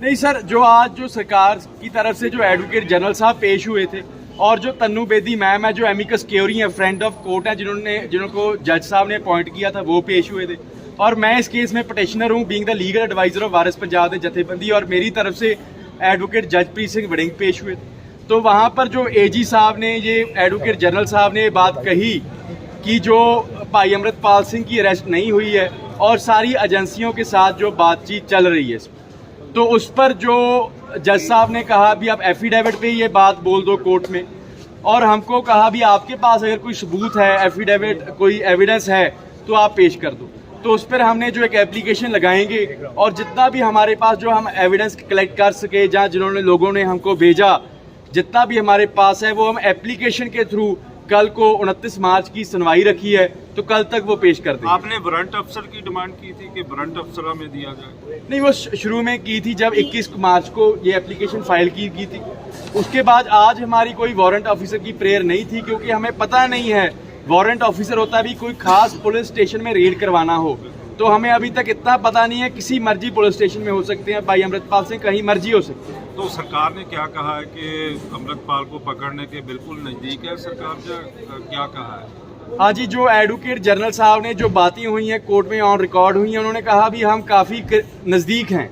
नहीं सर, जो आज जो सरकार की तरफ से जो एडवोकेट जनरल साहब पेश हुए थे और जो तन्नू बेदी मैम है जो एमिकस क्यूरी है, फ्रेंड ऑफ कोर्ट है, जिनको जज साहब ने अपॉइंट किया था, वो पेश हुए थे। और मैं इस केस में पटिशनर हूँ, being the legal adviser of Waris Punjab के जथेबंदी, और मेरी तरफ से एडवोकेट जजप्रीत सिंह वड़िंग पेश हुए थे। तो वहाँ पर जो एजी साहब ने, ये एडवोकेट जनरल साहब ने ये बात कही कि जो भाई अमृतपाल सिंह की अरेस्ट नहीं हुई है और सारी एजेंसियों के साथ जो बातचीत चल रही है, तो उस पर जो जज साहब ने कहा भी आप एफिडेविट पे ये बात बोल दो कोर्ट में, और हमको कहा भी आपके पास अगर कोई सबूत है, एफिडेविट कोई एविडेंस है तो आप पेश कर दो। तो उस पर हमने जो एक एप्लीकेशन लगाएंगे और जितना भी हमारे पास जो हम एविडेंस कलेक्ट कर सके, जहाँ जिन्होंने लोगों ने हमको भेजा, जितना भी हमारे पास है वो हम एप्लीकेशन के थ्रू कल को 29 मार्च की सुनवाई रखी है, तो कल तक वो पेश कर दें। आपने वारंट अफसर की डिमांड की थी कि वारंट अफसर हमें दिया जाए? नहीं, वो शुरू में की थी जब 21 मार्च को ये एप्लीकेशन फाइल की थी। उसके बाद आज हमारी कोई वारंट ऑफिसर की प्रेयर नहीं थी, क्योंकि हमें पता नहीं है वारंट ऑफिसर होता भी कोई खास पुलिस स्टेशन में रेड करवाना हो, तो हमें अभी तक इतना पता नहीं है। किसी मर्जी पुलिस स्टेशन में हो सकते हैं, भाई अमृतपाल सिंह कहीं मर्जी हो सकती है। तो सरकार ने क्या कहा है कि अमृतपाल को पकड़ने के बिल्कुल नजदीक है सरकार, क्या कहा है? हाँ जी, जो एडवोकेट जनरल साहब ने जो बातें हुई हैं कोर्ट में ऑन रिकॉर्ड हुई हैं, उन्होंने कहा भी हम काफी नजदीक हैं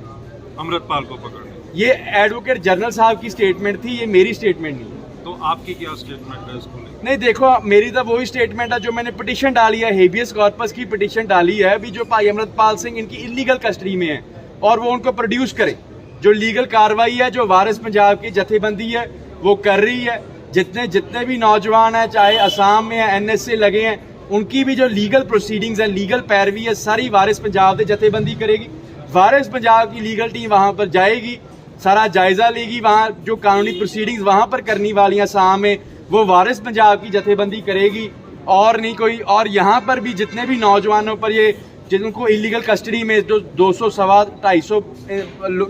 अमृतपाल को पकड़ने। ये एडवोकेट जनरल साहब की स्टेटमेंट थी, ये मेरी स्टेटमेंट नहीं है। तो आपकी क्या स्टेटमेंट है इसको लेकर? नहीं देखो, मेरी तो वही स्टेटमेंट है जो मैंने पिटीशन डाली है, हेबियस कॉर्पस की पिटीशन डाली है अभी, जो भाई अमृतपाल सिंह इनकी इलीगल कस्टडी में है और वो उनको प्रोड्यूस करे। जो लीगल कार्रवाई है जो वारिस पंजाब की जथेबंदी है वो कर रही है, जितने भी नौजवान हैं, चाहे असम में है, NSA लगे हैं, उनकी भी जो लीगल प्रोसीडिंग्स है, लीगल पैरवी है, सारी वारिस पंजाब की जथेबंदी करेगी। वारिस पंजाब की लीगल टीम वहां पर जाएगी, सारा जायजा लेगी, वहाँ जो कानूनी प्रोसीडिंग्स वहां पर करनी वाली हैं असम में, वो वारिस पंजाब की जथेबंदी करेगी और नहीं कोई। और यहाँ पर भी जितने भी नौजवानों पर ये जिनको इलीगल कस्टडी में, जो 200-250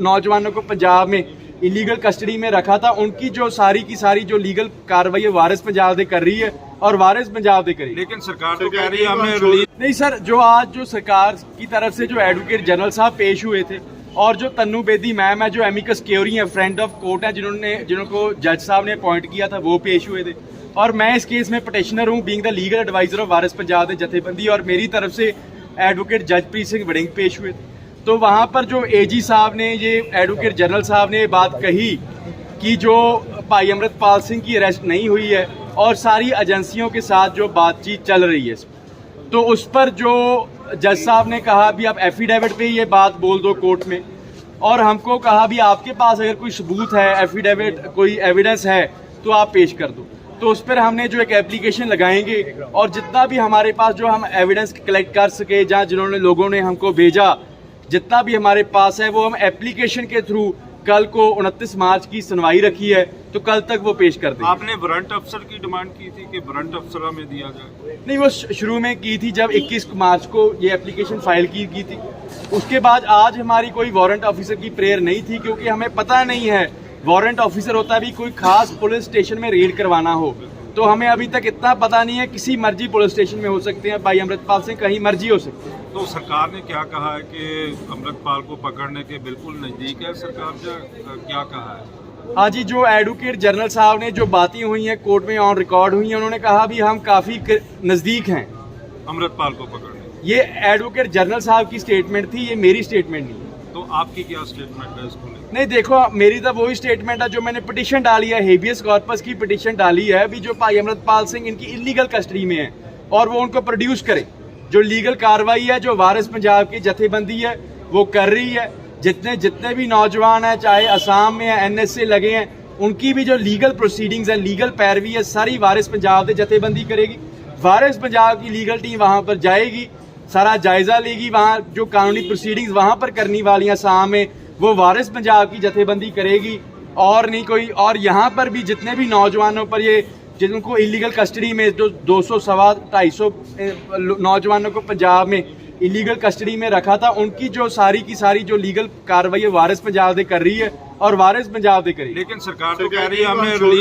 नौजवानों को पंजाब में इलीगल कस्टडी में रखा था, उनकी जो सारी की सारी जो लीगल कार्रवाई है वारिस पंजाब दे कर रही है और वारिस पंजाब दे करेगी। लेकिन सरकार तो कह रही है हमें रिलीज नहीं सर, जो आज जो सरकार की तरफ से जो एडवोकेट जनरल साहब पेश हुए थे और जो तन्नू बेदी मैम है जो एमिकस क्यूरी है, फ्रेंड ऑफ कोर्ट है, जिनको जज साहब ने अपॉइंट किया था, वो पेश हुए थे। और मैं इस केस में पटिशनर हूँ, being the legal adviser of Waris Punjab के जथेबंदी, और मेरी तरफ से एडवोकेट जजप्रीत सिंह वड़िंग पेश हुए थे। तो वहाँ पर जो एजी साहब ने, ये एडवोकेट जनरल साहब ने ये बात कही कि जो भाई अमृतपाल सिंह की अरेस्ट नहीं हुई है और सारी एजेंसियों के साथ जो बातचीत चल रही है, तो उस पर जो जज साहब ने कहा भी आप एफिडेविट पे ये बात बोल दो कोर्ट में, और हमको कहा भी आपके पास अगर कोई सबूत है, एफिडेविट कोई एविडेंस है तो आप पेश कर दो। तो उस पर हमने जो एक एप्लीकेशन लगाएंगे और जितना भी हमारे पास जो हम एविडेंस कलेक्ट कर सके, जहाँ जिन्होंने लोगों ने हमको भेजा, जितना भी हमारे पास है वो हम एप्लीकेशन के थ्रू कल को 29 मार्च की सुनवाई रखी है, तो कल तक वो पेश कर दें। आपने वारंट अफसर की डिमांड की थी कि वारंट अफसर हमें दिया जाए? नहीं, वो शुरू में की थी जब 21 मार्च को ये एप्लीकेशन फाइल की थी। उसके बाद आज हमारी कोई वारंट ऑफिसर की प्रेयर नहीं थी, क्योंकि हमें पता नहीं है वारंट ऑफिसर होता भी कोई खास पुलिस स्टेशन में रेड करवाना हो, तो हमें अभी तक इतना पता नहीं है। किसी मर्जी पुलिस स्टेशन में हो सकते हैं, भाई अमृतपाल सिंह कहीं मर्जी हो सकते हैं। तो सरकार ने क्या कहा है कि अमृतपाल को पकड़ने के बिल्कुल नजदीक है सरकार, क्या कहा है? हाँ जी, जो एडवोकेट जनरल साहब ने जो बातें हुई हैं कोर्ट में ऑन रिकॉर्ड हुई हैं, उन्होंने कहा भी हम काफी नजदीक हैं अमृतपाल को पकड़ने। ये एडवोकेट जनरल साहब की स्टेटमेंट थी, ये मेरी स्टेटमेंट नहीं है। तो आपकी क्या स्टेटमेंट है इसको लेकर? नहीं देखो, मेरी तो वही स्टेटमेंट है जो मैंने पिटीशन डाली है, हेबियस कॉर्पस की पिटीशन डाली है अभी, जो भाई अमृतपाल सिंह इनकी इलीगल कस्टडी में है और वो उनको प्रोड्यूस करे। जो लीगल कार्रवाई है जो वारिस पंजाब की जथेबंदी है वो कर रही है, जितने भी नौजवान हैं, चाहे असम में है, NSA लगे हैं, उनकी भी जो लीगल प्रोसीडिंग्स है, लीगल पैरवी है, सारी वारिस पंजाब की जथेबंदी करेगी। वारिस पंजाब की लीगल टीम वहां पर जाएगी, सारा जायजा लेगी, वहाँ जो कानूनी प्रोसीडिंग्स वहां पर करनी वाली हैं असम में, वो वारिस पंजाब की जथेबंदी करेगी और नहीं कोई। और यहाँ पर भी जितने भी नौजवानों पर ये जिनको इलीगल कस्टडी में, जो 200-250 नौजवानों को पंजाब में इलीगल कस्टडी में रखा था, उनकी जो सारी की सारी जो लीगल कार्रवाई है वारिस पंजाब दे कर रही है और वारिस पंजाब दे करेगी। लेकिन सरकार तो कह रही है हमें रिलीज